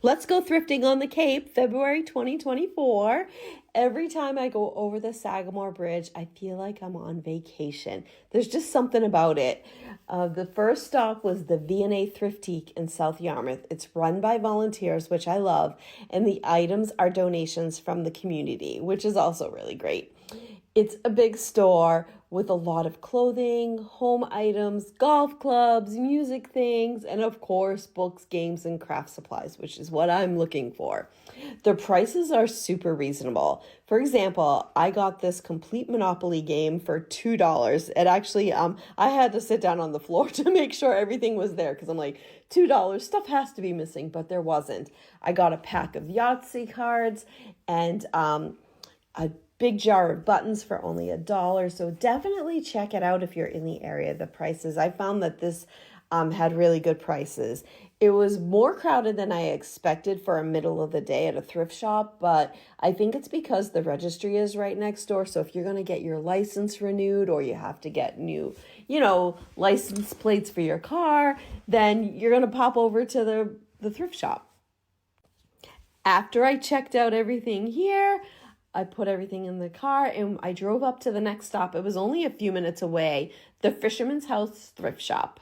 Let's go thrifting on the Cape, February 2024. Every time I go over the Sagamore Bridge, I feel like I'm on vacation. There's just something about it. The first stop was the V&A Thrifting in South Yarmouth. It's run by volunteers, which I love, and the items are donations from the community, which is also really great. It's a big store with a lot of clothing, home items, golf clubs, music things, and of course, books, games, and craft supplies, which is what I'm looking for. The prices are super reasonable. For example, I got this complete Monopoly game for $2. It actually, I had to sit down on the floor to make sure everything was there because I'm like, $2, stuff has to be missing, but there wasn't. I got a pack of Yahtzee cards and a big jar of buttons for only $1. So definitely check it out if you're in the area. The prices, I found that this had really good prices. It was more crowded than I expected for a middle of the day at a thrift shop, but I think it's because the registry is right next door. So if you're going to get your license renewed or you have to get new, license plates for your car, then you're going to pop over to the thrift shop. After I checked out everything here, I put everything in the car and I drove up to the next stop. It was only a few minutes away, the Fisherman's House thrift shop.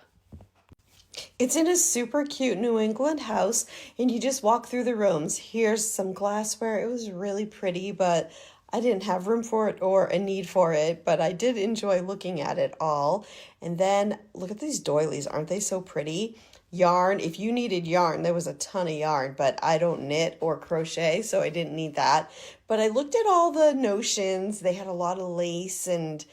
It's in a super cute New England house and you just walk through the rooms. Here's some glassware. It was really pretty, but I didn't have room for it or a need for it, but I did enjoy looking at it all. And then look at these doilies. Aren't they so pretty? Yarn, if you needed yarn, there was a ton of yarn, but I don't knit or crochet, so I didn't need that. But I looked at all the notions. They had a lot of lace and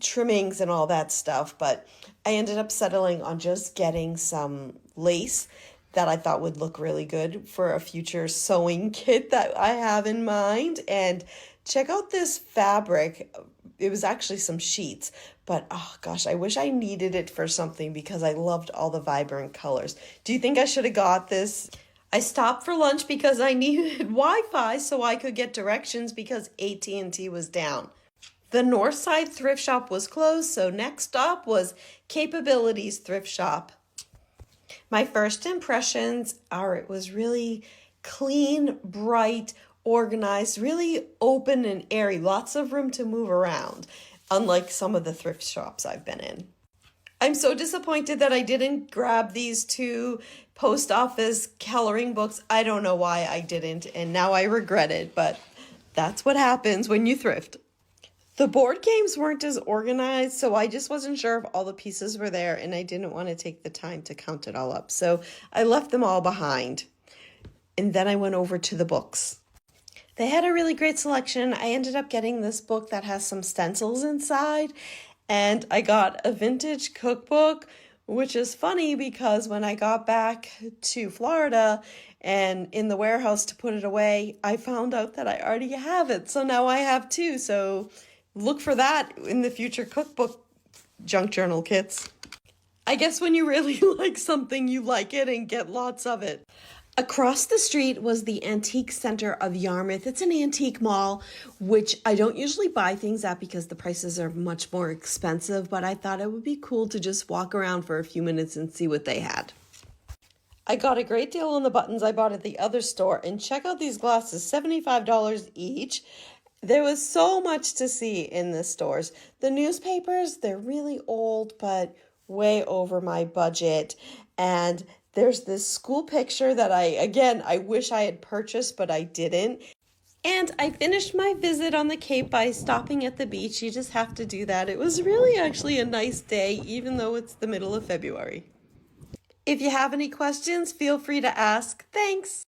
trimmings and all that stuff, but I ended up settling on just getting some lace that I thought would look really good for a future sewing kit that I have in mind. And check out this fabric. It was actually some sheets, but oh gosh, I wish I needed it for something because I loved all the vibrant colors. Do you think I should have got this? I stopped for lunch because I needed Wi-Fi so I could get directions because AT&T was down. The Northside thrift shop was closed, so next stop was Capabilities thrift shop. My first impressions are it was really clean, bright, organized, really open and airy, lots of room to move around, unlike some of the thrift shops I've been in. I'm so disappointed that I didn't grab these two post office coloring books. I don't know why I didn't, and now I regret it, but that's what happens when you thrift. The board games weren't as organized, so I just wasn't sure if all the pieces were there, and I didn't want to take the time to count it all up, so I left them all behind. And then I went over to the books. They had a really great selection. I ended up getting this book that has some stencils inside, and I got a vintage cookbook, which is funny because when I got back to Florida and in the warehouse to put it away, I found out that I already have it. So now I have two. So look for that in the future cookbook junk journal kits. I guess when you really like something, you like it and get lots of it. Across the street was the Antique Center of Yarmouth. It's an antique mall, which I don't usually buy things at because the prices are much more expensive, but I thought it would be cool to just walk around for a few minutes and see what they had. I got a great deal on the buttons I bought at the other store, and check out these glasses, $75 each. There was so much to see in the stores. The newspapers, they're really old, but way over my budget, and there's this school picture that I wish I had purchased, but I didn't. And I finished my visit on the Cape by stopping at the beach. You just have to do that. It was really actually a nice day, even though it's the middle of February. If you have any questions, feel free to ask. Thanks.